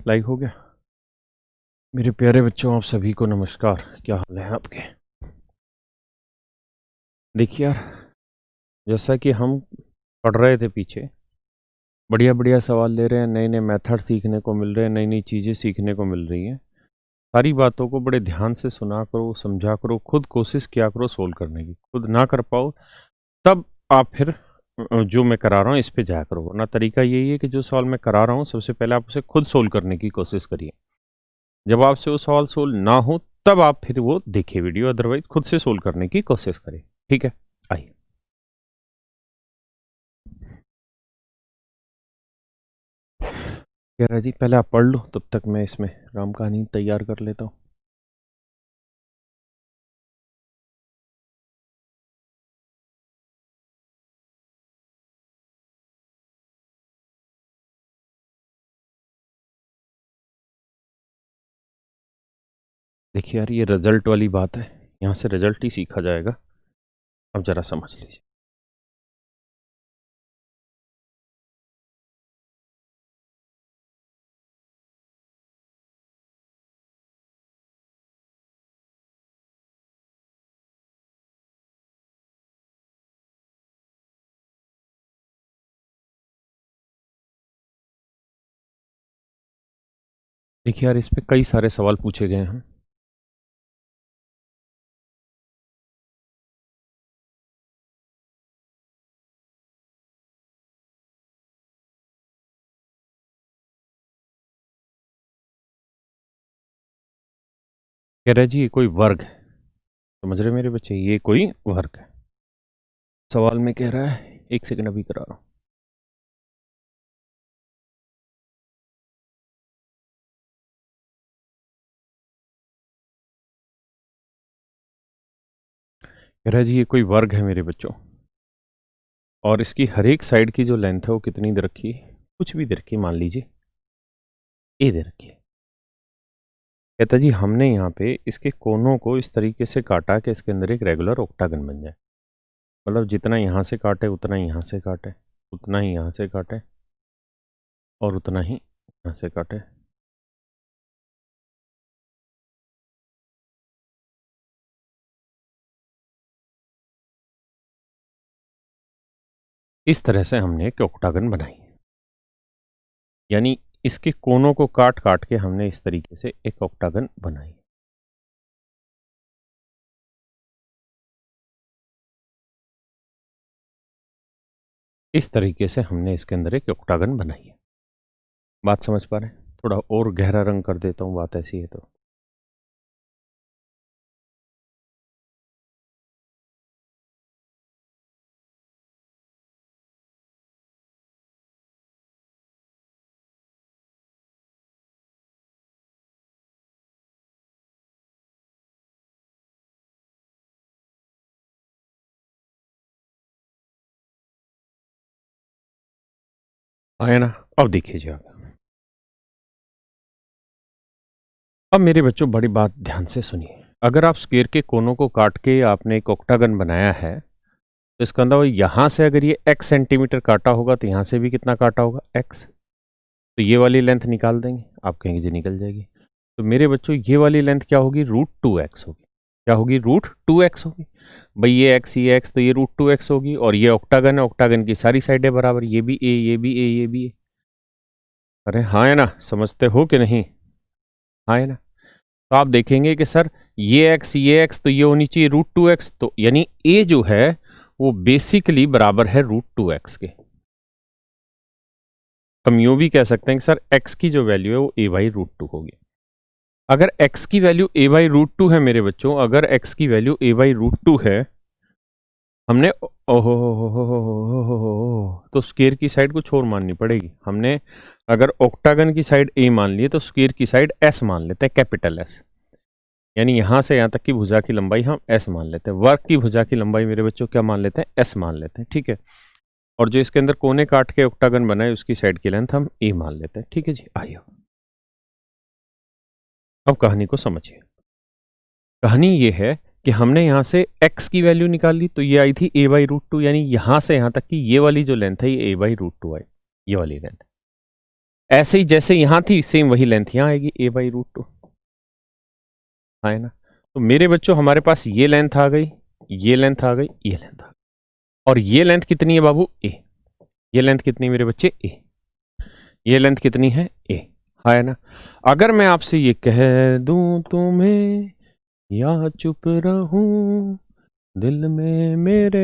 Like हो गया। मेरे प्यारे बच्चों, आप सभी को नमस्कार। क्या हाल है आपके? देखिए यार, जैसा कि हम पढ़ रहे थे पीछे, बढ़िया बढ़िया सवाल ले रहे हैं, नए नए मेथड सीखने को मिल रहे हैं, नई नई चीज़ें सीखने को मिल रही हैं। सारी बातों को बड़े ध्यान से सुना करो, समझा करो, खुद कोशिश किया करो सोल्व करने की। खुद ना कर पाओ तब आप फिर जो मैं करा रहा हूँ इस पे जाया करो। वरना तरीका यही है कि जो सवाल मैं करा रहा हूँ सबसे पहले आप उसे खुद सोल्व करने की कोशिश करिए। जब आपसे वो सवाल सोल्व ना हो तब आप फिर वो देखिए वीडियो, अदरवाइज खुद से सोल्व करने की कोशिश करें। ठीक है, आइए। कह रहा जी पहले आप पढ़ लो, तब तक मैं इसमें राम कहानी तैयार कर लेता हूँ। देखिए यार, ये रिजल्ट वाली बात है, यहाँ से रिजल्ट ही सीखा जाएगा। अब जरा समझ लीजिए। देखिए यार, इस पे कई सारे सवाल पूछे गए हैं। कह रहा जी ये कोई वर्ग है। समझ रहे मेरे बच्चे, ये कोई वर्ग है। सवाल में कह रहा है, एक सेकंड अभी करा रहा हूँ। कह रहा है जी ये कोई वर्ग है मेरे बच्चों, और इसकी हर एक साइड की जो लेंथ है वो कितनी दे रखी है? कुछ भी दे रखी है, मान लीजिए ए दे रखी है। कहता जी हमने यहाँ पे इसके कोनों को इस तरीके से काटा कि इसके अंदर एक रेगुलर ऑक्टागन बन जाए। मतलब जितना यहाँ से काटे उतना ही यहाँ से काटे, उतना ही यहाँ से काटे, और उतना ही यहाँ से काटे। इस तरह से हमने एक ऑक्टागन बनाई, यानी इसके कोनों को काट काट के हमने इस तरीके से एक ऑक्टागन बनाई। इस तरीके से हमने इसके अंदर एक ऑक्टागन बनाई है। बात समझ पा रहे हैं? थोड़ा और गहरा रंग कर देता हूँ, बात ऐसी है तो। आया ना? अब देखिए आप। अब मेरे बच्चों बड़ी बात ध्यान से सुनिए। अगर आप स्क्वायर के कोनों को काट के आपने एक ऑक्टागन बनाया है, तो इसका अंदर यहाँ से अगर ये x सेंटीमीटर काटा होगा तो यहाँ से भी कितना काटा होगा? x। तो ये वाली लेंथ निकाल देंगे, आप कहेंगे जी निकल जाएगी। तो मेरे बच्चों ये वाली लेंथ क्या होगी? √2x होगी। क्या होगी? √2x होगी। भाई ये x तो ये √2x होगी, और ये ऑक्टागन है, ऑक्टागन की सारी साइडें बराबर, ये भी a, ये भी a, ये भी a। अरे हाँ है ना? समझते हो कि नहीं? हाँ है ना? तो आप देखेंगे कि सर ये x तो ये होनी चाहिए √2x, तो यानी a जो है वो बेसिकली बराबर है √2x के। हम यूं भी कह सकते हैं कि सर x की जो वैल्यू है वो a/√2 होगी। अगर x की वैल्यू a/√2 है मेरे बच्चों, अगर x की वैल्यू a/√2 है, हमने ओहो हो, तो स्क्वायर की साइड कुछ और माननी पड़ेगी। हमने अगर ऑक्टागन की साइड a मान ली तो स्क्वायर की साइड s मान लेते हैं, कैपिटल S। यानी यहां से यहां तक की भुजा की लंबाई हम s मान लेते हैं। वर्ग की भुजा की लंबाई मेरे बच्चों क्या मान लेते हैं? s मान लेते हैं। ठीक है। और जो इसके अंदर कोने काट के ऑक्टागन बनाए उसकी साइड की लेंथ हम a मान लेते हैं। ठीक है जी, आइए अब कहानी को समझिए। कहानी ये है कि हमने यहाँ से x की वैल्यू निकाल ली, तो ये आई थी a/√2, यानी यहाँ से यहाँ तक की ये वाली जो लेंथ है ये a/√2 आई, ये वाली लेंथ। ऐसे ही जैसे यहां थी सेम वही लेंथ यहां आएगी, a/√2 है ना। तो मेरे बच्चों हमारे पास ये लेंथ आ गई, ये लेंथ आ गई, ये लेंथ आ गई, और ये लेंथ कितनी है बाबू, a। ये लेंथ कितनी मेरे बच्चे, a। ये लेंथ कितनी है, a, है ना। अगर मैं आपसे ये कह दूं तुम्हें या चुप रहूं, दिल में मेरे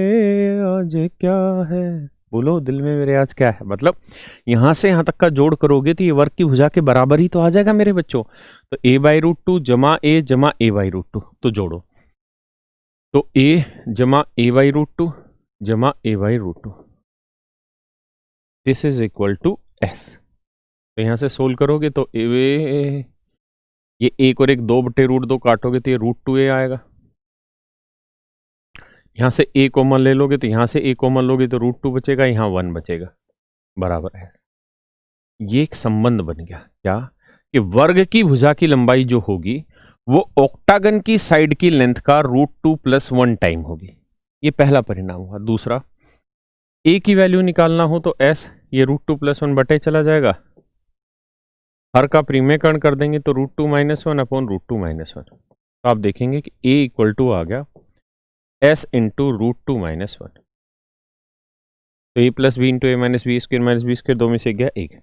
आज क्या है, बोलो दिल में मेरे आज क्या है। मतलब यहां से यहां तक का जोड़ करोगे तो ये वर्ग की भुजा के बराबर ही तो आ जाएगा मेरे बच्चों। तो a/√2 जमा a/√2, तो जोड़ो, तो a जमा a/√2 जमा a/√2, this is equal to s। तो यहां से सोल्व करोगे तो ये 1 और 1 2/√2 काटोगे तो ये √2a आएगा। यहां से a कॉमन ले लोगे तो यहां से a कॉमन लोगे तो √2 बचेगा, यहां 1 बचेगा, बराबर है। ये एक संबंध बन गया क्या, कि वर्ग की भुजा की लंबाई जो होगी वो ऑक्टागन की साइड की लेंथ का √2 + 1 टाइम होगी। ये पहला परिणाम हुआ। दूसरा, a की वैल्यू निकालना हो तो s, ये √2 + 1 बटे चला जाएगा, हर का प्रीमेयकरण कर देंगे तो √2 - 1 अपॉन √2 - 1। तो आप देखेंगे कि a इक्वल टू आ गया s इंटू √2 - 1। तो a + b into a - b² - b², दो में से गया 1।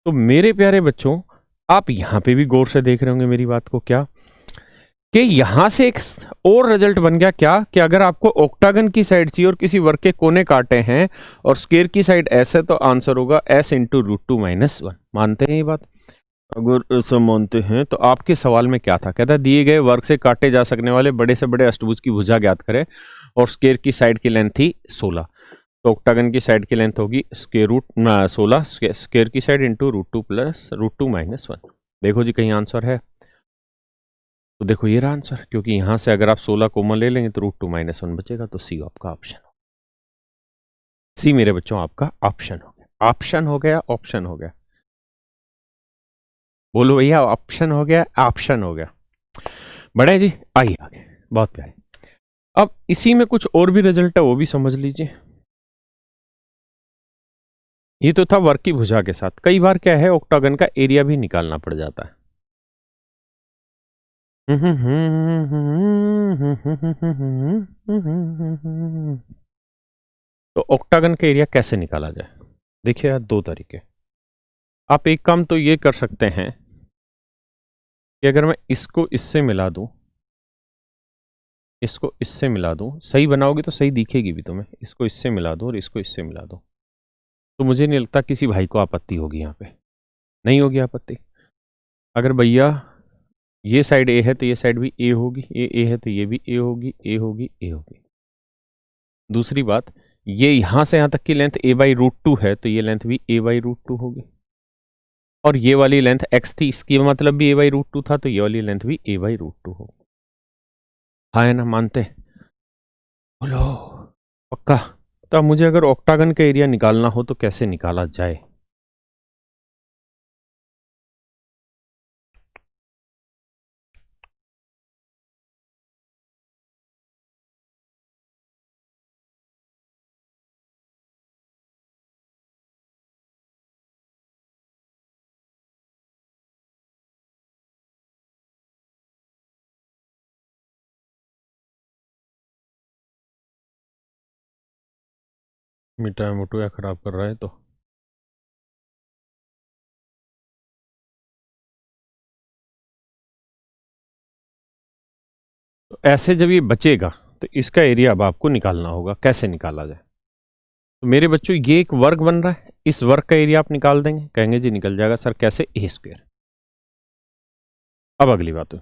तो मेरे प्यारे बच्चों आप यहां पे भी गौर से देख रहे होंगे मेरी बात को, क्या कि यहां से एक और रिजल्ट बन गया क्या, कि अगर आपको ऑक्टागन की साइड चाहिए और किसी वर्ग के कोने काटे हैं और स्क्वायर की साइड s है तो आंसर होगा s इंटू √2 - 1। मानते हैं ये बात? अगर ऐसा मानते हैं तो आपके सवाल में क्या था, कहता दिए गए वर्ग से काटे जा सकने वाले बड़े से बड़े अष्टभुज की भुजा ज्ञात करें और स्क्वायर की साइड की लेंथ थी 16। तो ऑक्टागन की साइड की लेंथ होगी स्क्वायर रूट 16 स्क्वायर की साइड इंटू √2 + √2 - 1। देखो जी कहीं आंसर है? तो देखो ये रहा आंसर, क्योंकि यहां से अगर आप 16 कॉमन ले लेंगे तो √2 - 1 बचेगा। तो सी आपका ऑप्शन हो, सी मेरे बच्चों आपका ऑप्शन हो गया। ऑप्शन हो गया, ऑप्शन हो गया, बोलो भैया ऑप्शन हो गया, ऑप्शन हो गया। बड़े जी आइए आगे, बहुत प्यारे। अब इसी में कुछ और भी रिजल्ट है, वो भी समझ लीजिए। ये तो था वर्ग की भुजा के साथ, कई बार क्या है ऑक्टागन का एरिया भी निकालना पड़ जाता है। तो ऑक्टागन का एरिया कैसे निकाला जाए? देखिए यार, दो तरीके। आप एक काम तो ये कर सकते हैं कि अगर मैं इसको इससे मिला दूं, इसको इससे मिला दूं, सही बनाओगे तो सही दिखेगी भी तुम्हें, इसको इससे मिला दूं और इसको इससे मिला दूं, तो मुझे नहीं लगता किसी भाई को आपत्ति होगी, यहाँ पे नहीं होगी आपत्ति। अगर भैया ये साइड ए है तो ये साइड भी ए होगी, ए है तो ये भी ए होगी, ए होगी, ए होगी। दूसरी बात, ये यहां से यहां तक की लेंथ a/√2 है तो ये लेंथ भी a/√2 होगी, और ये वाली लेंथ x थी, इसकी मतलब भी a/√2 था, तो ये वाली लेंथ भी a/√2 होगी। हाँ है ना, मानते? बोलो पक्का? तो अब मुझे अगर ऑक्टागन का एरिया निकालना हो तो कैसे निकाला जाए? मिटा मोटू या खराब कर रहा है तो ऐसे जब ये बचेगा तो इसका एरिया अब आपको निकालना होगा। कैसे निकाला जाए? तो मेरे बच्चों ये एक वर्ग बन रहा है, इस वर्ग का एरिया आप निकाल देंगे, कहेंगे जी निकल जाएगा सर, कैसे? a²। अब अगली बात है,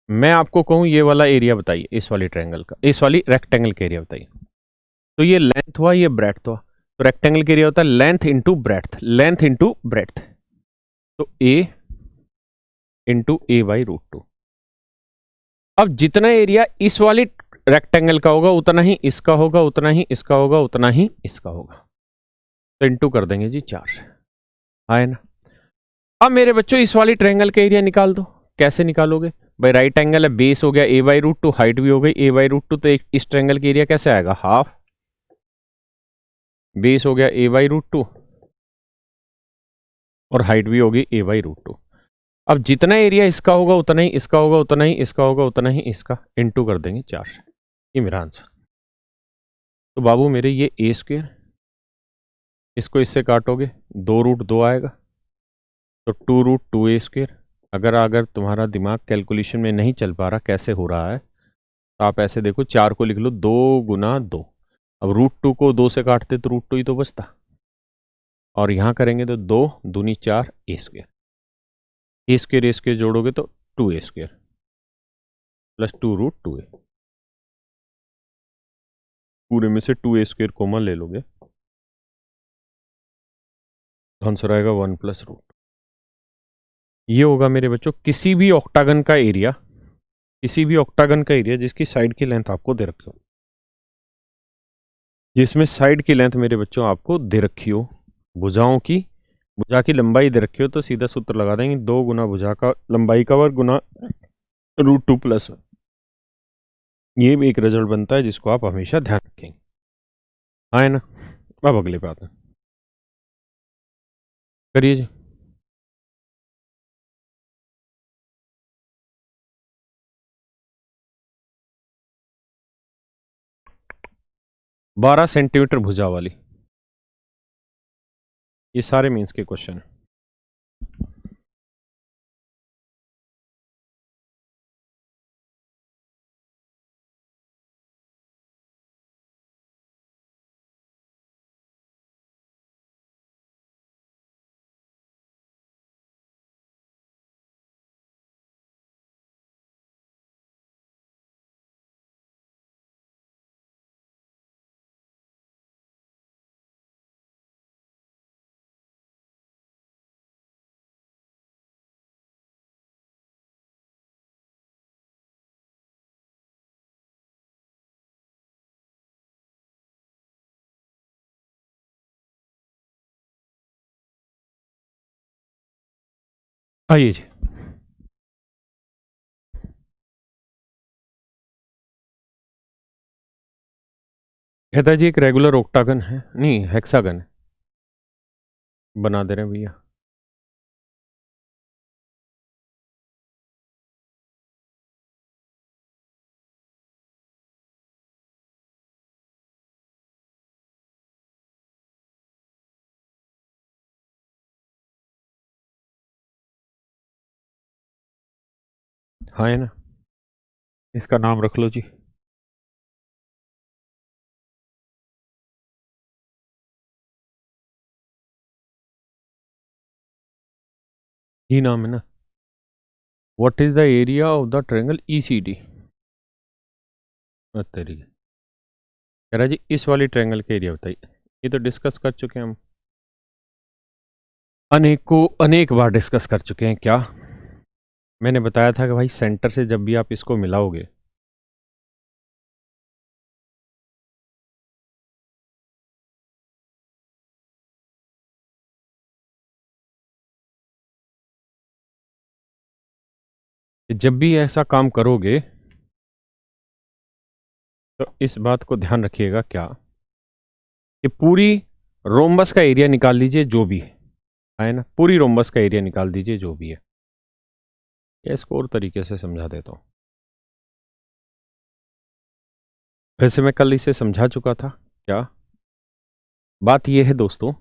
मैं आपको कहूं ये वाला एरिया बताइए, इस वाली ट्रायंगल का, इस वाली रेक्टेंगल का एरिया बताइए। तो ये लेंथ हुआ, ये ब्रेड्थ हुआ, तो रेक्टेंगल का एरिया होता है length into breadth, length into breadth. तो a इंटू a/√2। अब जितना एरिया इस वाली रेक्टेंगल का होगा उतना ही इसका होगा, उतना ही इसका होगा, उतना ही इसका होगा, तो इंटू कर देंगे जी 4, है ना। अब मेरे बच्चों इस वाली ट्रायंगल का एरिया निकाल दो। कैसे निकालोगे भाई? राइट एंगल है, बेस हो गया a/√2, हाइट भी हो गई a/√2, तो इस ट्रायंगल का एरिया कैसे आएगा? हाफ, बेस हो गया a/√2 और हाइट भी होगी a/√2। अब जितना एरिया इसका होगा उतना ही इसका होगा, उतना ही इसका होगा, उतना ही इसका, इनटू कर देंगे 4। ये मेरा आंसर। तो बाबू मेरे ये a², इसको इससे काटोगे 2√2 आएगा, तो 2√2a²। अगर तुम्हारा दिमाग कैलकुलेशन में नहीं चल पा रहा कैसे हो रहा है, तो आप ऐसे देखो, 4 को लिख लो 2 × 2। अब √2 को 2 से काटते तो √2 ही तो बचता, और यहाँ करेंगे तो 2 दूनी 4 a²। a² जोड़ोगे तो 2a² प्लस 2√2a। पूरे में से 2a² कॉमन ले लोगे, आंसर आएगा 1 + √। ये होगा मेरे बच्चों किसी भी ऑक्टागन का एरिया, किसी भी ऑक्टागन का एरिया जिसकी साइड की लेंथ आपको दे रखी हो, जिसमें साइड की लेंथ मेरे बच्चों आपको दे रखी हो, भुजा की लंबाई दे रखी हो, तो सीधा सूत्र लगा देंगे 2 × भुजा का लंबाई का वर्ग गुना √2 + 1। ये भी एक रिजल्ट बनता है जिसको आप हमेशा ध्यान रखेंगे, हाँ है ना। अब अगले पे आते हैं, करिए जी। 12 सेंटीमीटर भुजा वाली, ये सारे मीन्स के क्वेश्चन है। आइए जी, कहता है जी एक रेगुलर ऑक्टागन है, नहीं हेक्सागन है, बना दे रहे हैं भैया। हाँ है ना, इसका नाम रख लो जी। ही नाम है ना। What is the area of the triangle ECD। तरीके कह रहा जी इस वाली ट्रायंगल का एरिया बताइए। ये तो डिस्कस कर चुके हैं हम, अनेक बार डिस्कस कर चुके हैं। क्या मैंने बताया था कि भाई सेंटर से जब भी आप इसको मिलाओगे, जब भी ऐसा काम करोगे तो इस बात को ध्यान रखिएगा क्या, कि पूरी रोम्बस का एरिया निकाल लीजिए जो भी है ना, पूरी रोम्बस का एरिया निकाल दीजिए जो भी है। इसको और तरीके से समझा देता हूं। वैसे मैं कल इसे समझा चुका था। क्या बात यह है दोस्तों,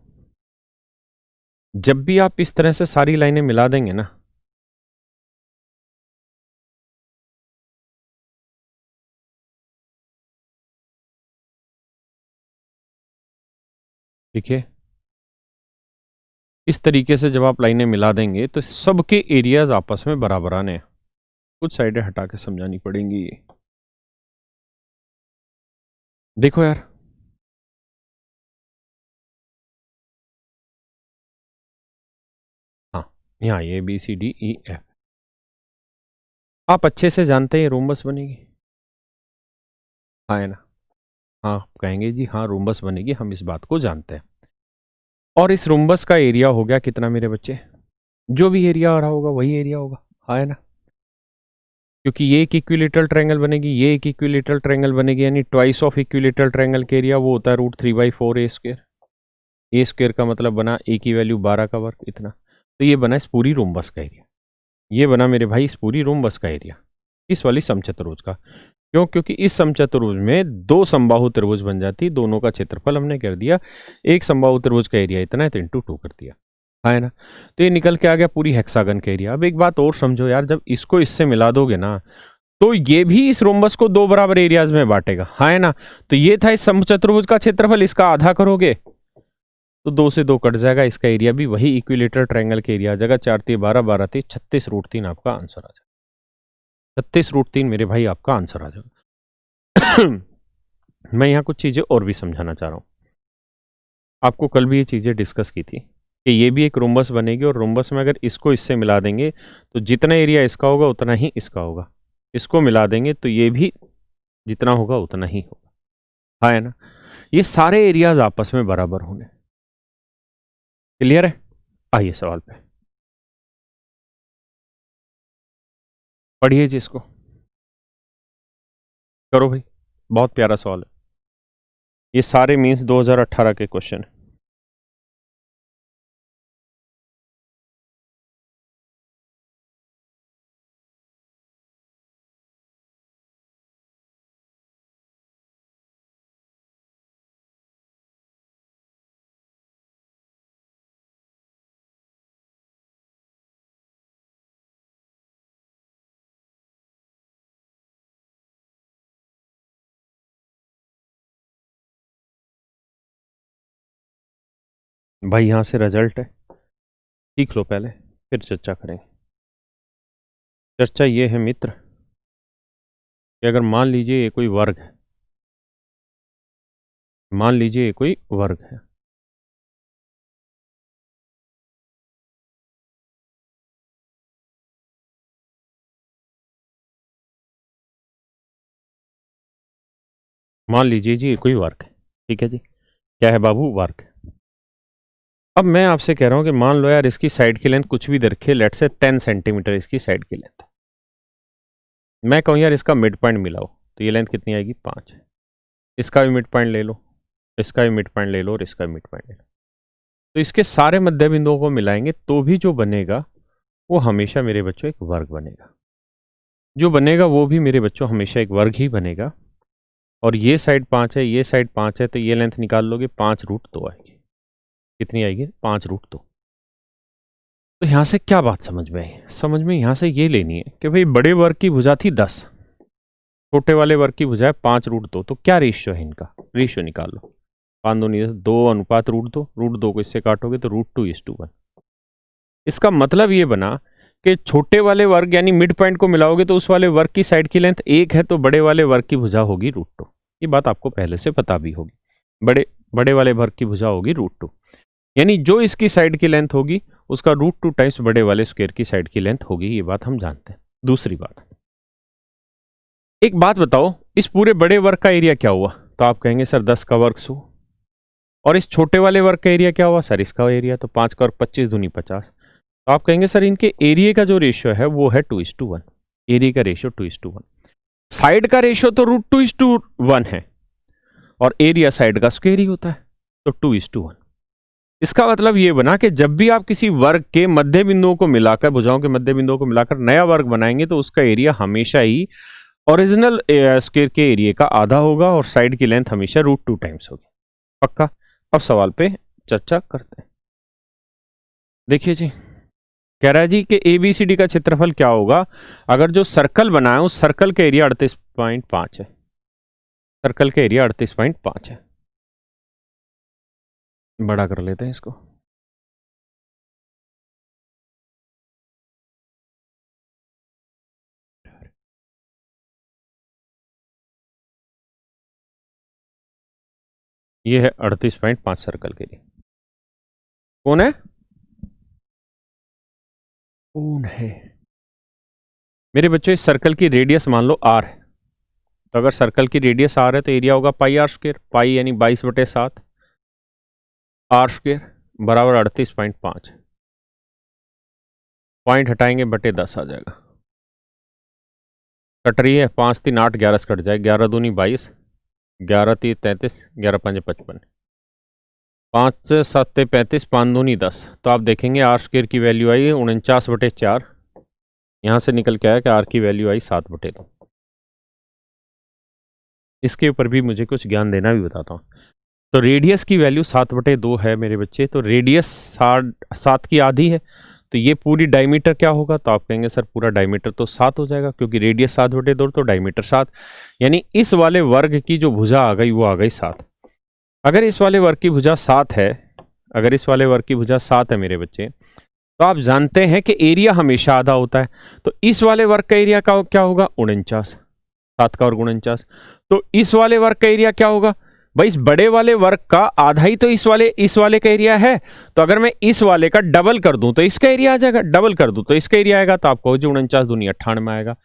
जब भी आप इस तरह से सारी लाइनें मिला देंगे ना, देखिए इस तरीके से जब आप लाइनें मिला देंगे तो सबके एरियाज आपस में बराबर आने हैं। कुछ साइडें हटा के समझानी पड़ेंगी। देखो यार, हाँ यहाँ ABCDEF आप अच्छे से जानते हैं रोम्बस बनेगी, हाँ है ना। हाँ आप कहेंगे जी हाँ रोम्बस बनेगी, हम इस बात को जानते हैं। और इस रोम्बस का एरिया हो गया कितना मेरे बच्चे, जो भी एरिया आ रहा होगा वही एरिया होगा, हाँ है ना। क्योंकि ये एक इक्विलेटरल ट्रायंगल बनेगी, ये एक इक्विलेटरल ट्रायंगल बनेगी, यानी ट्वाइस ऑफ इक्विलेटरल ट्रायंगल के एरिया वो होता है √3/4 A²। A² का मतलब बना A की वैल्यू 12 का वर्ग इतना। तो ये बना इस पूरी रोम्बस का एरिया, ये बना मेरे भाई इस पूरी रोम्बस का एरिया, इस वाली समचतुर्भुज का। क्यों? क्योंकि इस समचतुर्भुज में दो समबाहु त्रिभुज बन जाती, दोनों का क्षेत्रफल हमने कर दिया, एक समबाहु त्रिभुज का एरिया इतना है तो इंटू 2 कर दिया, है ना। तो ये निकल के आ गया पूरी हेक्सागन का एरिया। अब एक बात और समझो यार, जब इसको इससे मिला दोगे ना तो ये भी इस रोम्बस को दो बराबर एरियाज में बांटेगा, है ना। तो ये था इस समचतुर्भुज का क्षेत्रफल, इसका आधा करोगे तो 2 से 2 कट जाएगा, इसका एरिया भी वही इक्विलेटरल ट्रायंगल के एरिया आ जाएगा। 4 3 12 12 3 36 रूट 3 आपका आंसर आ जाएगा। 36 रूट 3 मेरे भाई आपका आंसर आ जाएगा। मैं यहाँ कुछ चीजें और भी समझाना चाह रहा हूँ, आपको कल भी ये चीजें डिस्कस की थी कि ये भी एक रोम्बस बनेगी, और रोम्बस में अगर इसको इससे मिला देंगे तो जितना एरिया इसका होगा उतना ही इसका होगा, इसको मिला देंगे तो ये भी जितना होगा उतना ही होगा, है ना। ये सारे एरियाज आपस में बराबर होने, क्लियर है। आइए सवाल पे पढ़िए जी, इसको करो भाई, बहुत प्यारा सवाल है ये, सारे मीन्स 2018 के क्वेश्चन। भाई यहां से रिजल्ट है, सीख लो पहले फिर चर्चा करेंगे। चर्चा ये है मित्र कि अगर मान लीजिए ये कोई वर्ग है, मान लीजिए ये कोई वर्ग है, मान लीजिए जी ये कोई वर्ग है, ठीक है जी, क्या है बाबू? वर्ग। अब मैं आपसे कह रहा हूं कि मान लो यार इसकी साइड की लेंथ कुछ भी रखे, लेट से 10 सेंटीमीटर इसकी साइड की लेंथ, मैं कहूँ यार इसका मिड पॉइंट मिलाओ, तो ये लेंथ कितनी आएगी? 5। इसका भी मिड पॉइंट ले लो, इसका भी मिड पॉइंट ले लो, और इसका भी मिड पॉइंट ले लो, तो इसके सारे मध्य बिंदुओं को मिलाएंगे तो भी जो बनेगा वो हमेशा मेरे बच्चों एक वर्ग बनेगा, जो बनेगा वो भी मेरे बच्चों हमेशा एक वर्ग ही बनेगा। और ये साइड 5 है, ये साइड 5 है, तो ये लेंथ निकाल लोगे 5 रूट 2 आएगी, कितनी आएगी? 5 रूट 2। तो यहां से क्या बात समझ में आई? समझ में यहां से ये लेनी है कि भाई बड़े वर्ग की भुजा थी 10, छोटे वाले वर्ग की भुजा है 5 रूट 2, तो क्या रेशियो है इनका? रेशियो निकाल लो, 5 2 नहीं 2 अनुपात रूट 2, रूट 2 को इससे काटोगे तो रूट 2:1। इसका मतलब ये बना कि छोटे वाले वर्ग यानी मिड पॉइंट को मिलाओगे तो उस वाले वर्ग की साइड की लेंथ 1 है, तो बड़े वाले वर्ग की भुजा होगी रूट 2। ये बात आपको पहले से पता भी होगी, बड़े बड़े वाले वर्ग की भुजा होगी रूट 2, यानी जो इसकी साइड की लेंथ होगी उसका रूट 2 टाइम्स बड़े वाले स्क्वायर की साइड की लेंथ होगी, ये बात हम जानते हैं। दूसरी बात, एक बात बताओ, इस पूरे बड़े वर्ग का एरिया क्या हुआ? तो आप कहेंगे सर 10 का वर्ग 100, और इस छोटे वाले वर्ग का एरिया क्या हुआ? सर इसका एरिया तो 5 का वर्ग 25 दूनी 50। तो आप कहेंगे सर इनके एरिया का जो रेशियो है वो है 2:1, एरिया का रेशियो 2:1। साइड का रेशियो तो √2:1 है, और एरिया साइड का स्क्वायर ही होता है, तो 2:1। इसका मतलब ये बना कि जब भी आप किसी वर्ग के मध्य बिंदुओं को मिलाकर, भुजाओं के मध्य बिंदुओं को मिलाकर नया वर्ग बनाएंगे तो उसका एरिया हमेशा ही ओरिजिनल स्क्वायर के एरिया का आधा होगा, और साइड की लेंथ हमेशा √2 टाइम्स होगी। पक्का? अब सवाल पे चर्चा करते हैं। देखिए जी, कह रहा है जी कि ABCD का क्षेत्रफल क्या होगा अगर जो सर्कल बना है उस सर्कल का एरिया 38.5 है, सर्कल का एरिया 38.5 है। बड़ा कर लेते हैं इसको, ये है 38.5 सर्कल के लिए। कौन है? कौन है मेरे बच्चों? इस सर्कल की रेडियस मान लो r है, तो अगर सर्कल की रेडियस r है तो एरिया होगा πr², पाई यानी 22/7, r² बराबर 38.5, पॉइंट हटाएंगे बटे 10 आ जाएगा। कट रही है 5 3 8 11 से कट जाए, 11 दूनी 22, 11 3 33, 11 5 55। 5 7 35, 5 दूनी 10। तो आप देखेंगे आर स्क्वायर की वैल्यू आई है 49/4। यहाँ से निकल के आया कि आर की वैल्यू आई 7/2। इसके ऊपर भी मुझे कुछ ज्ञान देना भी बताता हूँ। तो रेडियस की वैल्यू 7/2 है मेरे बच्चे। तो रेडियस 7 की आधी है, तो ये पूरी डायमीटर क्या होगा? तो आप कहेंगे सर पूरा डायमीटर तो 7 हो जाएगा, क्योंकि रेडियस 7/2 तो डायमीटर 7। यानी इस वाले वर्ग की जो भुजा आ गई वो आ गई 7। अगर इस वाले वर्ग की भुजा 7 है, अगर इस वाले वर्ग की भुजा 7 है मेरे बच्चे, तो आप जानते हैं कि एरिया हमेशा आधा होता है। तो इस वाले वर्ग का एरिया का क्या होगा? 49। 7 का वर्ग 49। तो इस वाले वर्ग का एरिया क्या होगा? भाई इस बड़े वाले वर्ग का आधा ही तो इस वाले का एरिया है। तो अगर मैं इस वाले का डबल कर दूं तो इसका एरिया आ जाएगा, डबल कर दूं तो इसका एरिया आएगा। तो आपको 49 दूनी 98 आएगा।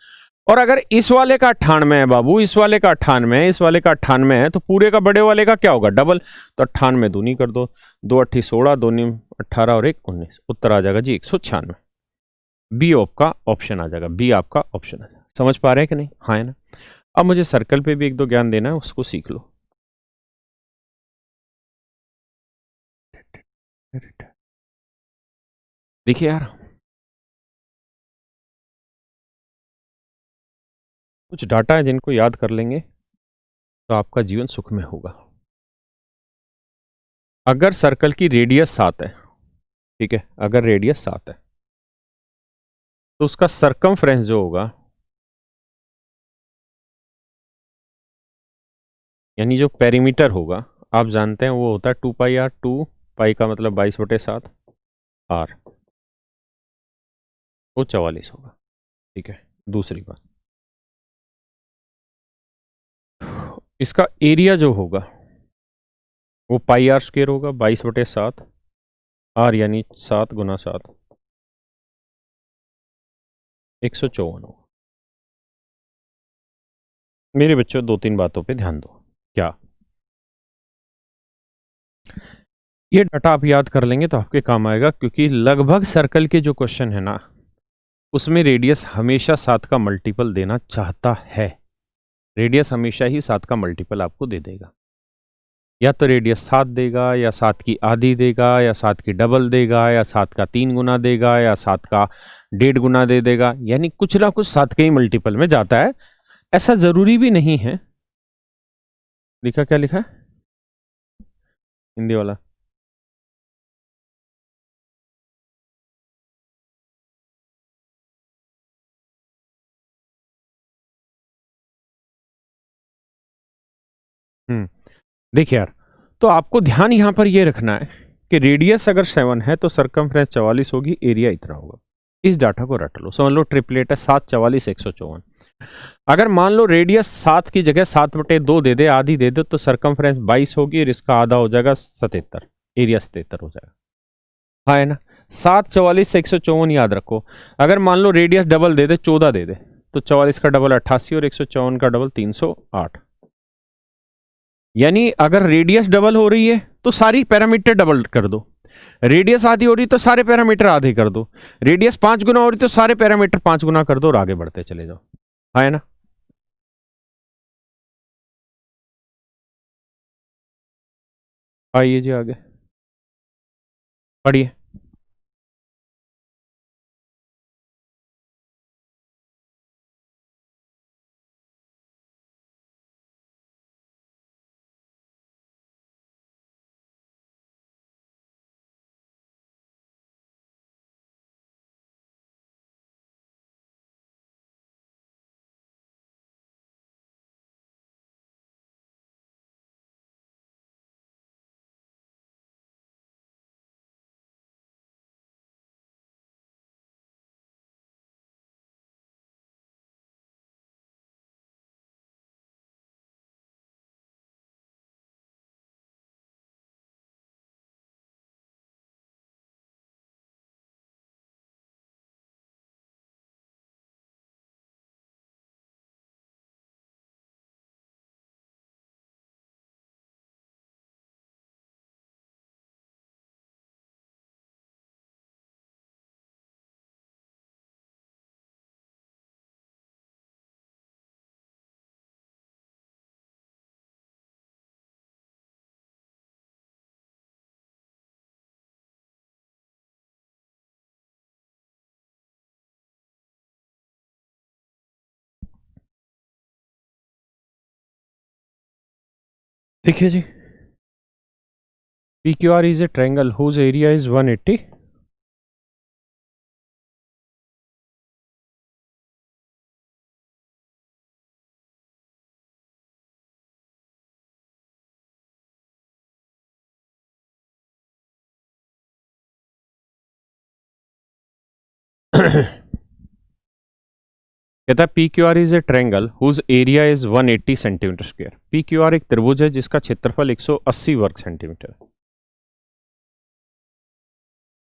और अगर इस वाले का 98 है बाबू, इस वाले का 98 है, इस वाले का 98 है, तो पूरे का बड़े वाले का क्या होगा? डबल। तो 98 दूनी कर दो, 2 8 16, 2 9 18 और 1 19। उत्तर आ जाएगा जी 196। बी आपका ऑप्शन आ जाएगा, बी आपका ऑप्शन आ जाएगा। समझ पा रहे हैं कि नहीं? हाँ है ना। अब मुझे सर्कल पे भी एक दो ज्ञान देना है, उसको सीख लो। देखिए यार, कुछ डाटा है जिनको याद कर लेंगे तो आपका जीवन सुख में होगा। अगर सर्कल की रेडियस 7 है, ठीक है, अगर रेडियस 7 है, तो उसका सरकमफ्रेंस जो होगा, यानी जो पेरीमीटर होगा, आप जानते हैं वो होता है 2 पाई आर। 2 पाई का मतलब 22/7, आर वो 44 होगा। ठीक है। दूसरी बात, इसका एरिया जो होगा वो πr² होगा, 22/7। आर यानी 7 × 7, 154 होगा। मेरे बच्चों, 2 3 बातों पे ध्यान दो। क्या ये डाटा आप याद कर लेंगे तो आपके काम आएगा, क्योंकि लगभग सर्कल के जो क्वेश्चन है ना, उसमें रेडियस हमेशा 7 का मल्टीपल देना चाहता है। रेडियस हमेशा ही 7 का मल्टीपल आपको दे देगा। या तो रेडियस 7 देगा, या 7 की आधी देगा, या 7 की डबल देगा, या 7 का 3 गुना देगा, या 7 का 1.5 गुना दे देगा। यानी कुछ ना कुछ 7 के ही मल्टीपल में जाता है। ऐसा जरूरी भी नहीं है। लिखा क्या लिखा है हिंदी वाला? हम्म। देखिए यार, तो आपको ध्यान यहां पर यह रखना है कि रेडियस अगर 7 है तो सरकमफ्रेंस 44 होगी, एरिया इतना होगा। इस डाटा को रट लो, समझ लो ट्रिपलेट है 7 44 154। अगर मान लो रेडियस 7 की जगह 7/2 दे दे, आधी दे दे, तो सरकमफ्रेंस 22 होगी और इसका आधा हो जाएगा 77, एरिया 77 हो जाएगा। हाँ है ना। 7 44 154 याद रखो। अगर मान लो रेडियस डबल दे दे, 14 दे दे, तो 44 का डबल 88 और 154 का डबल 308। यानी अगर रेडियस डबल हो रही है तो सारी पैरामीटर डबल कर दो। रेडियस आधी हो रही तो सारे पैरामीटर आधे कर दो। रेडियस 5 गुना हो रही तो सारे पैरामीटर 5 गुना कर दो और आगे बढ़ते चले जाओ। हाँ है ना। आइए जी आगे पढ़िए। देखिए जी, PQR is a triangle whose area is 180. कहता है PQR is a triangle whose area is 180 centimetre square. PQR एक त्रिभुज है जिसका क्षेत्रफल 180 वर्ग सेंटीमीटर है.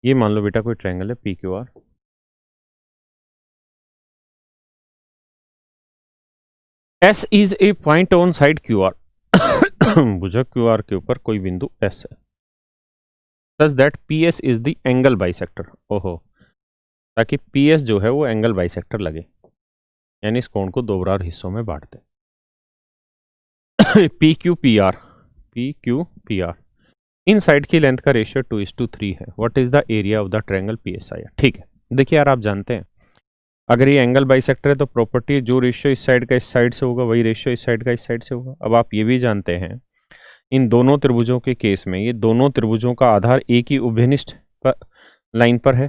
ये मान लो बेटा कोई ट्रायंगल है PQR. S is a point on side QR. भुजा QR के ऊपर कोई बिंदु S है. Such that PS is the angle bisector. ओहो, ताकि PS जो है वो एंगल बाइसेक्टर लगे, यानी इस कोण को दो बराबर हिस्सों में बांट दे. PQPR इन साइड की लेंथ का रेशियो 2:3 है. What is the area of the triangle PSI? ठीक है, देखिए यार, आप जानते हैं अगर ये एंगल बाइसेक्टर है तो प्रॉपर्टी जो रेशियो इस साइड का इस साइड से होगा वही रेशियो इस साइड का इस साइड से होगा. अब आप ये भी जानते हैं इन दोनों त्रिभुजों के केस में ये दोनों त्रिभुजों का आधार एक ही उभयनिष्ठ लाइन पर है.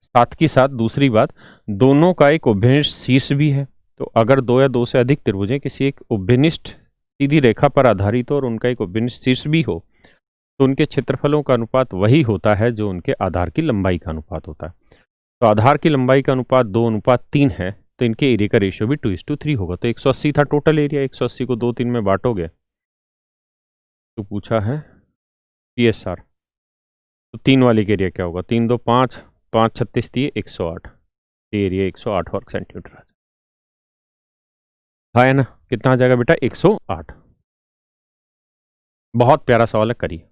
साथ ही साथ दूसरी बात, दोनों का एक उभयनिष्ठ शीर्ष भी है. तो अगर दो या दो से अधिक त्रिभुजें किसी एक उभयनिष्ठ सीधी रेखा पर आधारित हो और उनका एक उभयनिष्ठ शीर्ष भी हो तो उनके क्षेत्रफलों का अनुपात वही होता है जो उनके आधार की लंबाई का अनुपात होता है. तो आधार की लंबाई का अनुपात 2:3 है, तो इनके एरिया का रेशियो भी 2:3 होगा. तो 180 था टोटल एरिया, 180 को 2-3 में बांटोगे तो पूछा है PSR, तो 3 वाली के एरिया क्या होगा? 3 2 5, 5 36 दिए 108, एरिया 108 वर्ग सेंटीमीटर है ना. कितना आ जाएगा बेटा? 108. बहुत प्यारा सवाल है, करिए.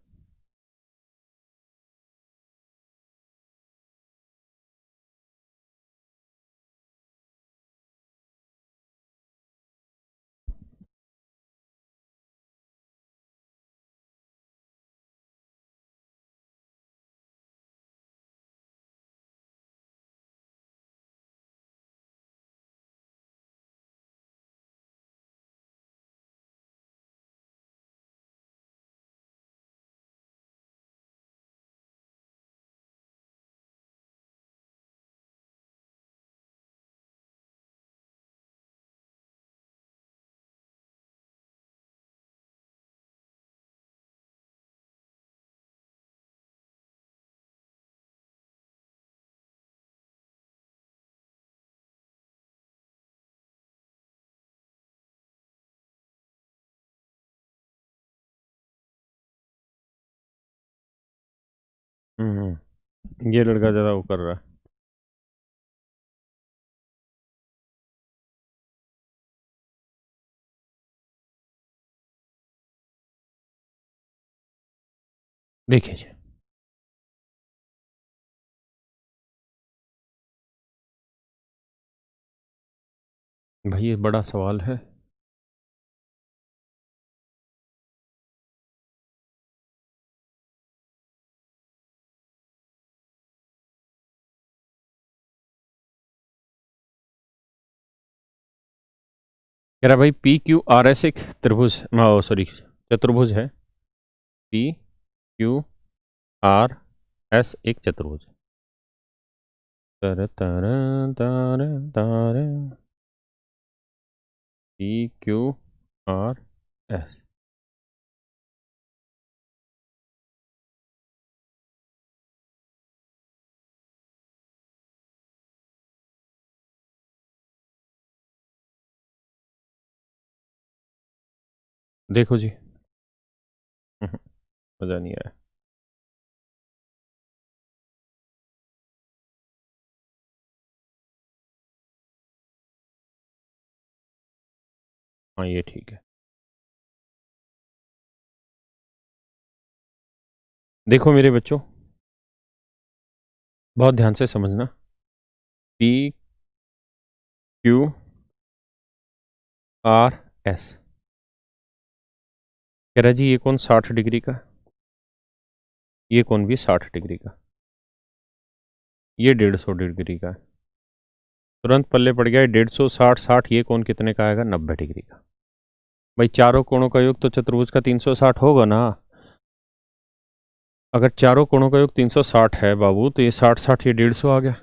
ये लड़का ज़्यादा वो कर रहा है. देखिए जी, भाई ये बड़ा सवाल है. कह रहा भाई PQRS एक त्रिभुज, सॉरी चतुर्भुज है. PQRS एक चतुर्भुज. तर तर तर तर PQRS. देखो जी, मजा नहीं आया. हाँ ये ठीक है. देखो मेरे बच्चों, बहुत ध्यान से समझना. PQRS कह रहा जी ये कौन 60 डिग्री का, ये कौन भी 60 डिग्री का, ये 150 डिग्री का. तुरंत पल्ले पड़ गया 150 60 60, ये कौन कितने का आएगा? 90 डिग्री का. भाई चारों कोणों का योग तो चतुर्भुज का 360 होगा ना। अगर चारों कोणों का योग 360 है बाबू, तो ये 60 ये 150 आ गया।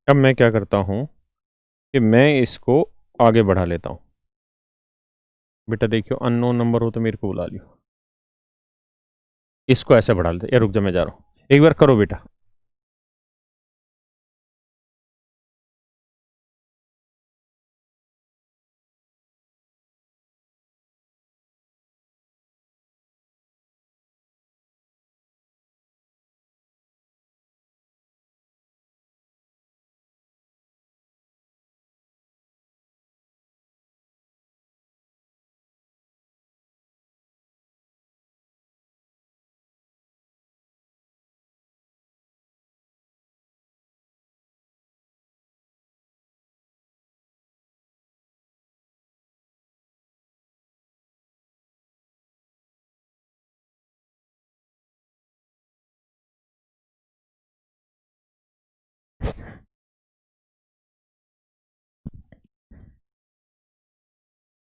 अब मैं क्या करता हूँ कि मैं इसको आगे बढ़ा लेता हूँ। बेटा देखियो, अननोन नंबर हो तो मेरे को बुला लियो। इसको ऐसे बढ़ा लेते, या रुक जा मैं जा रहा हूँ, एक बार करो बेटा।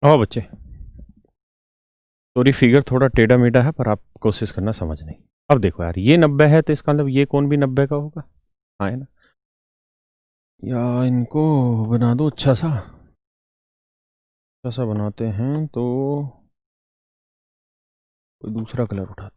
आओ बच्चे, सॉरी फिगर थोड़ा टेढ़ा मेढ़ा है, पर आप कोशिश करना समझने की। अब देखो यार, ये 90 है तो इसका मतलब ये कौन भी 90 का होगा। हाँ है ना। या इनको बना दो अच्छा सा, अच्छा सा बनाते हैं तो कोई दूसरा कलर उठाते हैं।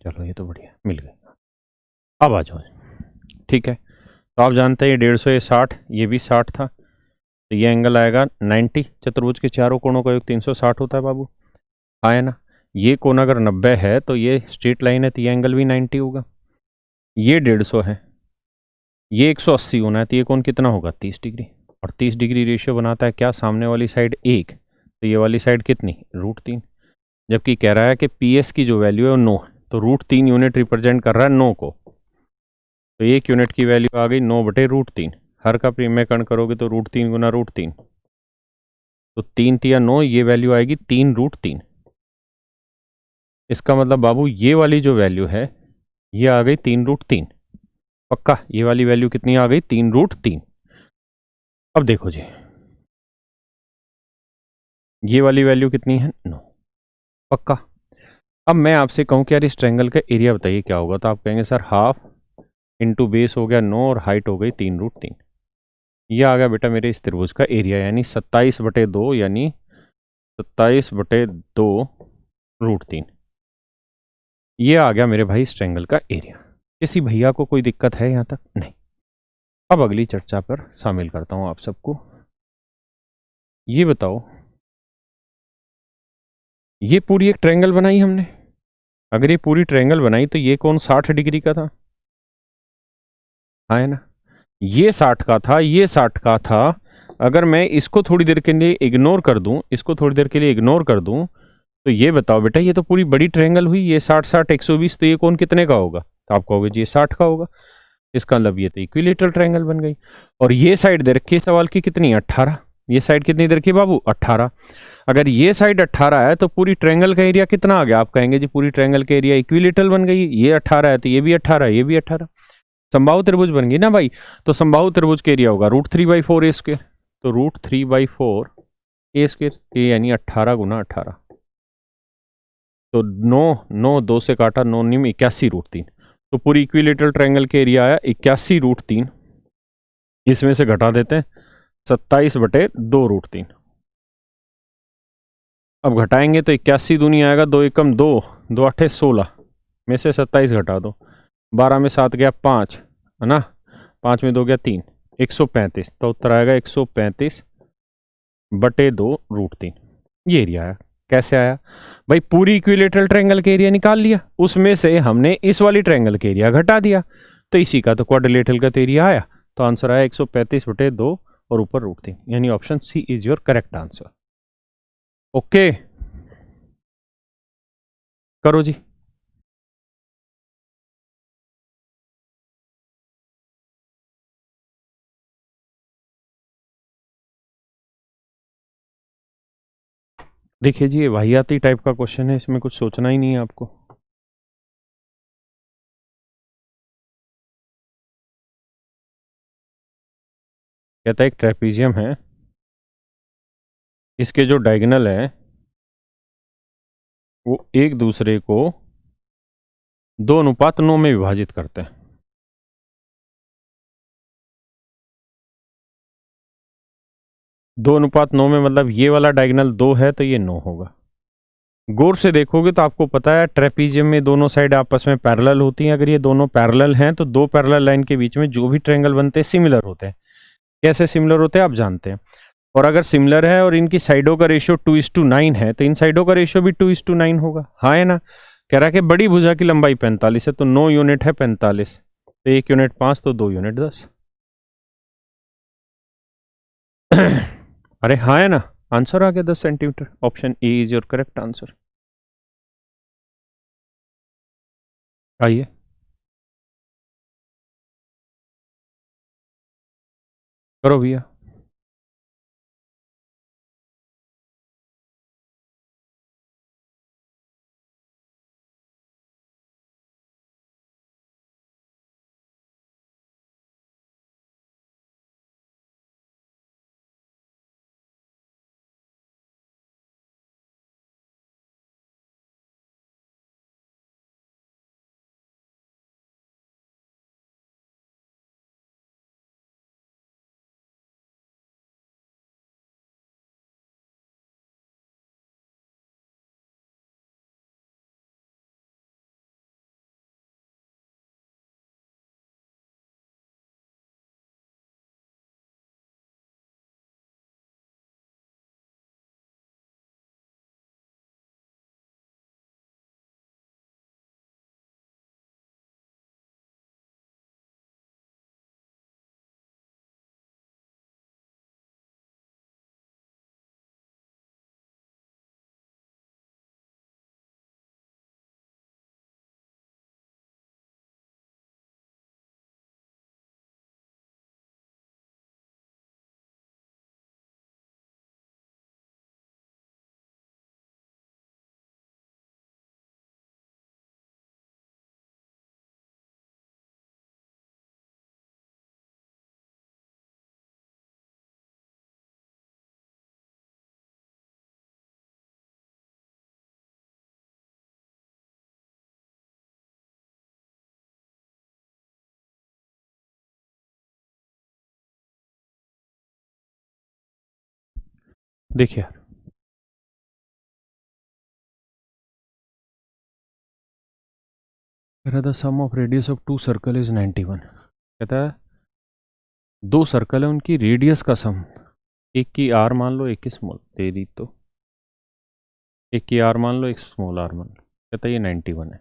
चलो ये तो बढ़िया मिल गए। अब आ जाओ। ठीक है, तो आप जानते हैं ये 150, ये 60, ये भी 60 था, तो ये एंगल आएगा 90। चतुर्भुज के चारों कोणों का योग 360 होता है बाबू, आया ना। ये कोण अगर 90 है तो ये स्ट्रेट लाइन है, तो ये एंगल भी 90 होगा। ये 150 है, ये 180 होना है, तो ये कोण कितना होगा 30 डिग्री। और 30 डिग्री रेशियो बनाता है क्या, सामने वाली साइड 1, तो ये वाली साइड कितनी, √3। जबकि कह रहा है कि पी एस की जो वैल्यू है वो 9 है, तो √3 यूनिट रिप्रेजेंट कर रहा है 9 को। तो 1 यूनिट की वैल्यू आ गई 9/√3। हर का प्रीमेकरण करोगे तो √3 गुना √3, तो 3 × 9, ये वैल्यू आएगी 3√3। इसका मतलब बाबू ये वाली जो वैल्यू है ये आ गई 3√3। पक्का ये वाली वैल्यू कितनी आ गई, 3√3। अब देखो जी, ये वाली वैल्यू कितनी है, 9। पक्का। अब मैं आपसे कहूँ कि यार इस ट्रायंगल का एरिया बताइए क्या होगा, तो आप कहेंगे सर हाफ इंटू बेस हो गया 9 और हाइट हो गई 3√3। ये आ गया बेटा मेरे इस त्रिभुज का एरिया, यानी 27/2, यानी 27/2√3। ये आ गया मेरे भाई इस ट्रायंगल का एरिया। किसी भैया को कोई दिक्कत है यहाँ तक, नहीं। अब अगली चर्चा पर शामिल करता हूँ आप सबको। ये बताओ, ये पूरी एक ट्रायंगल बनाई हमने। अगर ये पूरी ट्रायंगल बनाई तो ये कौन 60 डिग्री का था, हाँ है ना। ये 60 का था, ये 60 का था। अगर मैं इसको थोड़ी देर के लिए इग्नोर कर दूं, इसको थोड़ी देर के लिए इग्नोर कर दूं, तो ये बताओ बेटा, ये तो पूरी बड़ी ट्रायंगल हुई, ये 60 60 120, तो ये कौन कितने का होगा, तो आप कहोगे जी ये 60 का होगा। इसका मतलब ये तो इक्विलेटरल ट्रायंगल बन गई। और ये साइड दे रखी है सवाल की कितनी, 18। ये साइड कितनी दे रखी है बाबू, 18। अगर ये साइड 18 है तो पूरी ट्रायंगल का एरिया कितना आ गया, आप कहेंगे जी पूरी ट्रायंगल का एरिया इक्विलेटरल बन गई। ये 18 है तो ये भी 18 है, ये भी 18, समबाहु त्रिभुज बन गई ना भाई। तो समबाहु त्रिभुज का एरिया होगा √3/4 a²। तो √3/4 a², यानी 18 × 18। तो 9, 9 2 से काटा, 9 9 81√3। तो पूरी इक्विलेटरल ट्रायंगल के एरिया आया 81√3। इसमें से घटा देते हैं 27/2√3। अब घटाएंगे तो 81 दूनी आएगा, 2 एकम 2, 2 8 16 में से 27 घटा दो, 12 में 7 गया 5, है ना, 5 में 2 गया 3, 135। तो उत्तर आएगा 135/2√3। ये एरिया आया। कैसे आया भाई, पूरी इक्विलेटरल ट्रायंगल के एरिया निकाल लिया, उसमें से हमने इस वाली ट्रायंगल के एरिया घटा दिया, तो इसी का तो क्वाड्रिलेटरल का तो एरिया आया। तो आंसर आया 135/2 और ऊपर √3, यानी option C is your correct answer. Okay, करो जी। देखिए जी, ये वाहियाती टाइप का क्वेश्चन है, इसमें कुछ सोचना ही नहीं है आपको। कहता है एक ट्रेपीजियम है, इसके जो डायगोनल है वो एक दूसरे को 2:9 में विभाजित करते हैं। दो अनुपात नौ में मतलब ये वाला डायगोनल 2 है तो ये 9 होगा। गौर से देखोगे तो आपको पता है ट्रेपीजियम में दोनों साइड आपस में पैरेलल होती हैं। अगर ये दोनों पैरेलल हैं तो दो पैरेलल लाइन के बीच में जो भी ट्रायंगल बनते हैं सिमिलर होते हैं। कैसे सिमिलर होते हैं आप जानते हैं। और अगर सिमिलर है और इनकी साइडों का रेशियो 2:9 है तो इन साइडों का रेशियो भी 2:9 होगा। हाँ है ना। कह रहा है कि बड़ी भुजा की लंबाई 45 है तो 9 यूनिट है 45, तो 1 यूनिट 5 तो 2 यूनिट 10। अरे हाँ है ना। आंसर आ गया 10 centimetre. Option A is your correct answer. आइए करो भैया। देखिए the sum of radius of two circle is 91। कहता है दो सर्कल है उनकी रेडियस का सम, एक की आर मान लो एक की स्मॉल, तेरी तो एक की आर मान लो एक स्मॉल आर मान लो। कहता है ये 91 है।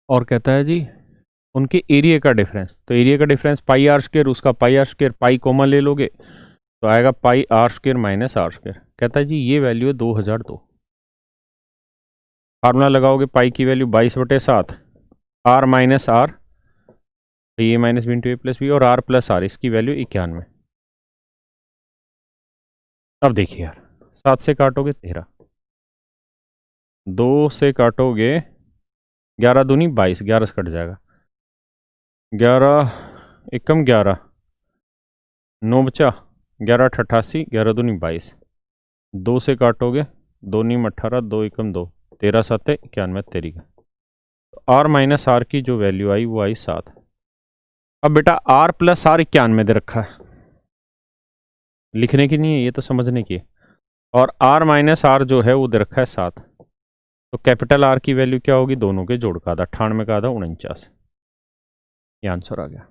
और कहता है जी उनके एरिया का डिफरेंस, तो एरिया का डिफरेंस पाई आर स्क्र, उसका pi r square, pi common ले लोगे तो आएगा pi r square minus r square. कहता है जी ये वैल्यू है 2002। फार्मूला लगाओगे पाई की value 22/7, r minus r, a minus b into a plus b, और आर प्लस आर, इसकी वैल्यू 91। अब देखिए यार, 7 से काटोगे 13, 2 से काटोगे 11 दूनी 22, 11 से कट जाएगा, 11 एकम 11, 9 बचा, 11 88, 11 दूनी 22, 2 से काटोगे 2 नीम 18, 2 एकम 2, 13 7 91 तेरी का। तो आर माइनस आर की जो वैल्यू आई वो आई 7। अब बेटा आर प्लस आर 91 दे रखा है, लिखने की नहीं है ये तो समझने की है। और आर माइनस आर जो है वो दे रखा है 7। तो कैपिटल आर की वैल्यू क्या होगी, दोनों के जोड़ का आधा, 98 का आधा 49। ये आंसर आ गया।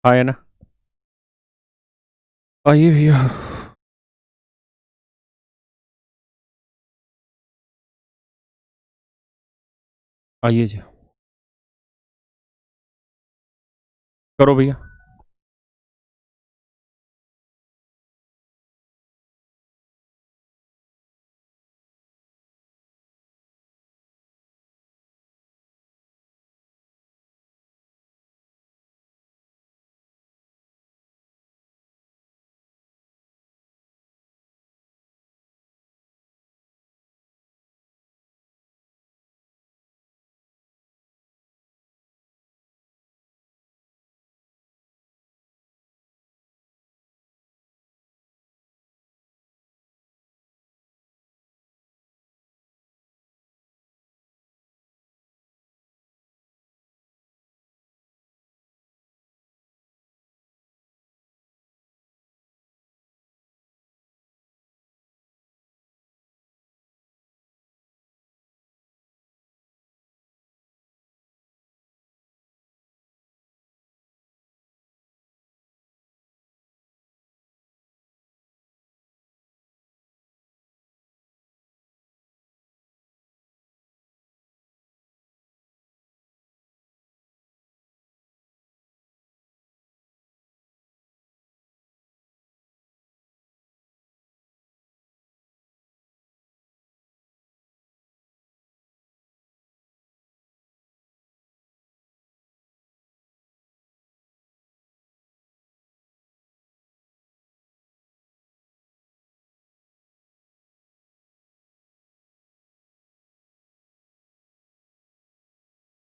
हाँ है ना। आइए भैया। आइए जी। करो भैया।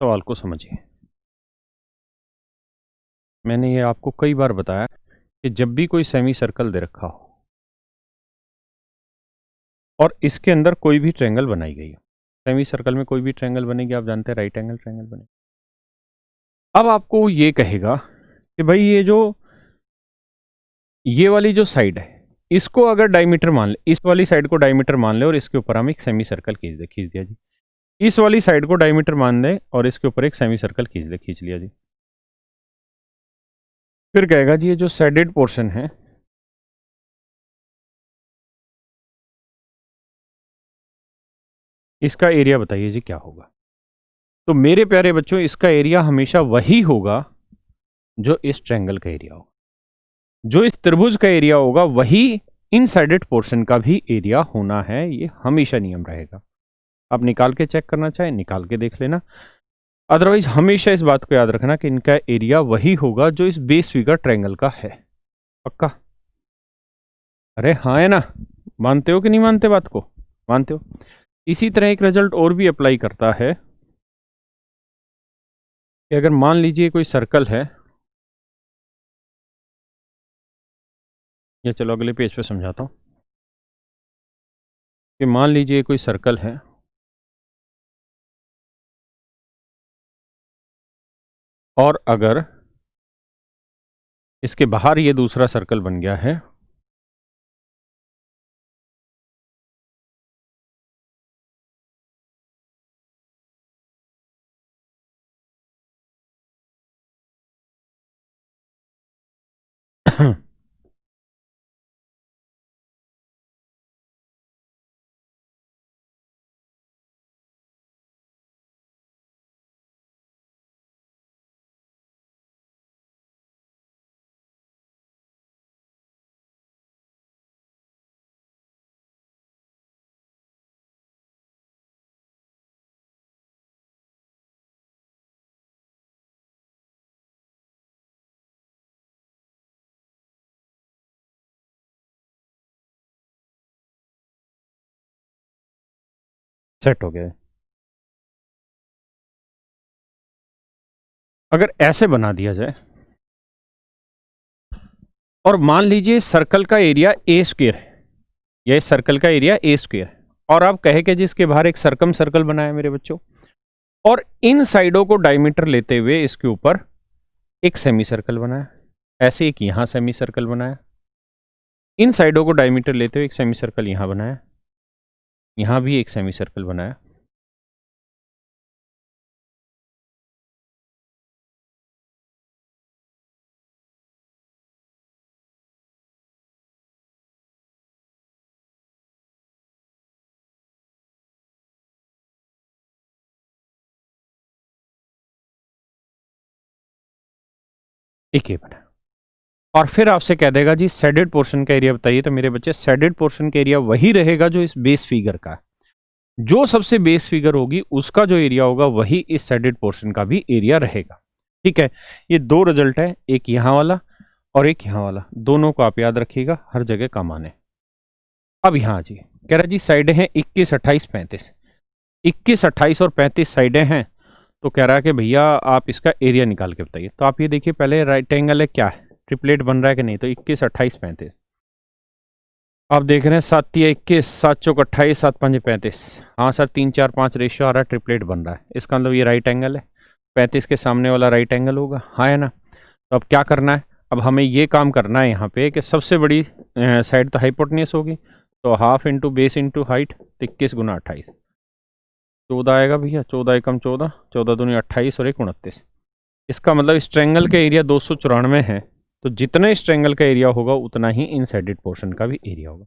सवाल को समझिए। मैंने ये आपको कई बार बताया कि जब भी कोई सेमी सर्कल दे रखा हो और इसके अंदर कोई भी ट्रायंगल बनाई गई हो, सेमी सर्कल में कोई भी ट्रायंगल बनेगी, आप जानते हैं राइट एंगल ट्रायंगल बनेगी। अब आपको ये कहेगा कि भाई ये वाली जो साइड है इसको अगर डायमीटर मान ले, इस वाली साइड को डायमीटर मान ले और इसके ऊपर हम एक सेमी सर्कल खींच दिया जी। इस वाली साइड को डायमीटर मान दे और इसके ऊपर एक सेमी सर्कल खींच लिया जी। फिर कहेगा जी ये जो शेडेड पोर्शन है इसका एरिया बताइए जी क्या होगा। तो मेरे प्यारे बच्चों, इसका एरिया हमेशा वही होगा जो इस ट्रायंगल का एरिया होगा, जो इस त्रिभुज का एरिया होगा वही इन साइडेड पोर्शन का भी एरिया होना है। ये हमेशा नियम रहेगा। आप निकाल के चेक करना चाहें निकाल के देख लेना, अदरवाइज हमेशा इस बात को याद रखना कि इनका एरिया वही होगा जो इस बेस फिगर ट्रायंगल का है। पक्का? अरे हाँ है ना, मानते हो कि नहीं मानते? बात को मानते हो? इसी तरह एक रिजल्ट और भी अप्लाई करता है कि अगर मान लीजिए कोई सर्कल है, या चलो अगले पेज पे समझाता हूं कि मान लीजिए कोई सर्कल है और अगर इसके बाहर ये दूसरा सर्कल बन गया है सेट हो गया है। अगर ऐसे बना दिया जाए और मान लीजिए सर्कल का एरिया ए स्क्वायर है, यह सर्कल का एरिया ए स्क्वायर है, और आप कहे कि जिसके बाहर एक सर्कम सर्कल बनाया मेरे बच्चों, और इन साइडों को डायमीटर लेते हुए इसके ऊपर एक सेमी सर्कल बनाया, ऐसे एक यहां सेमी सर्कल बनाया, इन साइडों को डायमीटर लेते हुए एक सेमी सर्कल यहां बनाया, यहां भी एक सेमी सर्कल बनाया, एक ये बना, और फिर आपसे कह देगा जी शेडेड पोर्शन का एरिया बताइए। तो मेरे बच्चे शेडेड पोर्शन का एरिया वही रहेगा जो इस बेस फिगर का है, जो सबसे बेस फिगर होगी उसका जो एरिया होगा वही इस शेडेड पोर्शन का भी एरिया रहेगा। ठीक है, ये दो रिजल्ट है, एक यहां वाला और एक यहां वाला, दोनों को आप याद रखिएगा, हर जगह काम आने। अब यहां जी कह रहा जी साइडें हैं 21, 28, 35, 21, 28 और 35 साइडें हैं, तो कह रहा है कि भैया आप इसका एरिया निकाल के बताइए। तो आप ये देखिए, पहले राइट एंगल है, क्या है, ट्रिपलेट बन रहा है कि नहीं, तो 21, 28, 35 आप देख रहे हैं, 7 या 21, 7 चौक 28, 7 5 35, हाँ सर 3 4 5 रेशियो आ रहा है, ट्रिपलेट बन रहा है, इसका मतलब ये राइट एंगल है, 35 के सामने वाला राइट एंगल होगा, हाँ है ना। तो अब क्या करना है, अब हमें ये काम करना है यहाँ पे कि सबसे बड़ी साइड तो हाइपोटेन्यूस होगी, तो half into base into height, 21 गुना 28, 14 आएगा भैया, 14 एकम 14, 14 दूनी 28 और 1 29। इसका मतलब इस ट्रायंगल का एरिया 294 है, तो जितना इस ट्रायंगल का एरिया होगा उतना ही इन शेडेड पोर्शन का भी एरिया होगा।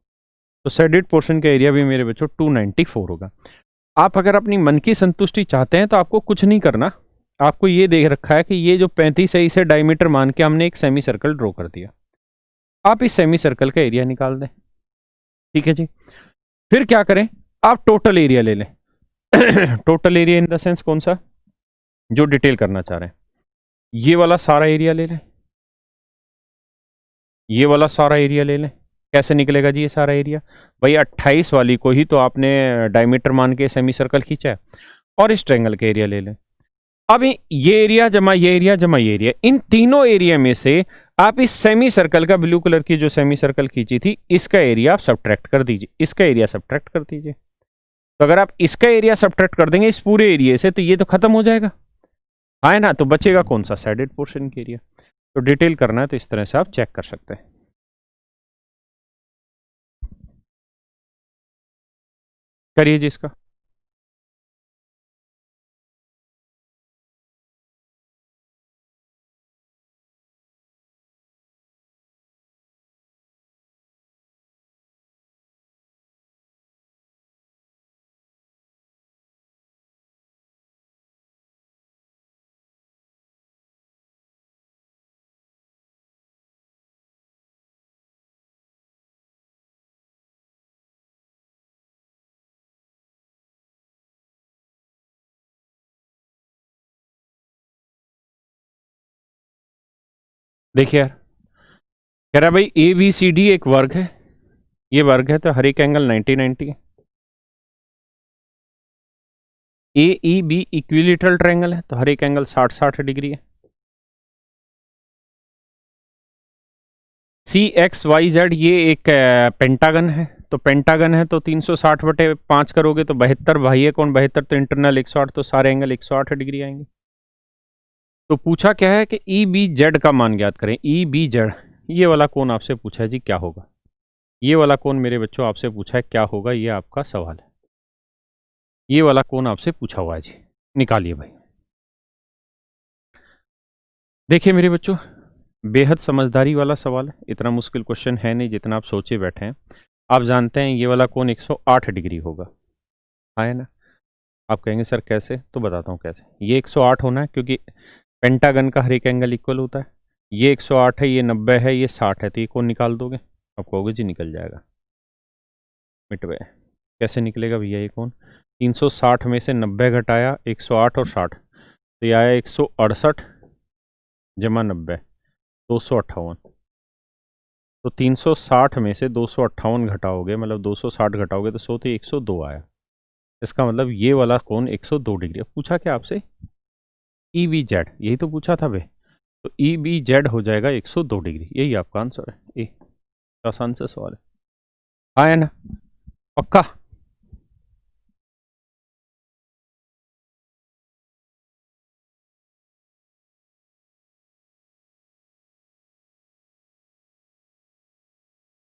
तो शेडेड पोर्शन का एरिया भी मेरे बच्चों 294 होगा। आप अगर अपनी मन की संतुष्टि चाहते हैं तो आपको कुछ नहीं करना, आपको ये देख रखा है कि ये जो 35 है इसे डायमीटर मान के हमने एक सेमी सर्कल ड्रॉ कर दिया, आप इस सेमी सर्कल का एरिया निकाल दें। ठीक है जी, फिर क्या करें, आप टोटल एरिया ले लें। Total area in the sense कौन सा, जो डिटेल करना चाह रहे हैं, ये वाला सारा एरिया ले लें, ये वाला सारा एरिया ले लें। कैसे निकलेगा जी ये सारा एरिया, भाई 28 वाली को ही तो आपने डायमीटर मान के सेमी सर्कल खींचा है, और इस ट्रायंगल का एरिया ले लें। अब ये एरिया जमा ये एरिया जमा ये एरिया, इन तीनों एरिया में से आप इस सेमी सर्कल का, ब्लू कलर की जो सेमी सर्कल खींची थी, इसका एरिया आप सब्ट्रैक्ट कर दीजिए, इसका एरिया सब्ट्रैक्ट कर दीजिए। तो अगर आप इसका एरिया सब्ट्रैक्ट कर देंगे इस पूरे एरिया से, तो ये तो खत्म हो जाएगा, है ना। तो बचेगा कौन सा, साइडेड पोर्शन के एरिया। तो डिटेल करना है तो इस तरह से आप चेक कर सकते हैं। करिए जी इसका। देखिए यार, कह रहा भाई ए बी सी डी एक वर्ग है, ये वर्ग है, तो हर एक एंगल 90-90 है। ए ई बी इक्विलेटरल ट्रायंगल है, तो हर एक एंगल 60-60 डिग्री है। सी एक्स वाई जेड ये एक पेंटागन है, तो पेंटागन है तो 360/5 करोगे तो 72, बाह्य कोण 72, तो इंटरनल 108, तो सारे एंगल 108 डिग्री आएंगे। तो पूछा क्या है कि ई बी जेड का मान ज्ञात करें। ई बी जेड, ये वाला कोण आपसे पूछा है जी, क्या होगा। ये वाला कोण मेरे बच्चों आपसे पूछा है क्या होगा, ये आपका सवाल है। ये वाला कोण आपसे पूछा हुआ है जी, निकालिए भाई। देखिए मेरे बच्चों, बेहद समझदारी वाला सवाल है, इतना मुश्किल क्वेश्चन है नहीं जितना आप सोचे बैठे हैं। आप जानते हैं ये वाला कोण 108 डिग्री होगा, है ना। आप कहेंगे सर कैसे, तो बताता हूँ कैसे। ये 108 होना है क्योंकि पेंटागन का हर एक एंगल इक्वल होता है। ये 108 है, ये 90 है, ये 60 है, तो ये कोण निकाल दोगे, आप कहोगे जी निकल जाएगा, मिट गए। कैसे निकलेगा भैया ये कोण, 360 में से 90 घटाया 108 और 60, तो ये आया 168 जमा 90, 258। तो 360 में से 258 घटाओगे, मतलब 260 घटाओगे तो 100 थी, 102 आया। इसका मतलब ये वाला कोण 102 डिग्री। पूछा क्या आपसे, ई बी जेड, यही तो पूछा था भाई। तो ई बी जेड हो जाएगा 102 डिग्री, यही आपका आंसर है। ए, आसान सा सवाल है, हाँ है ना, पक्का।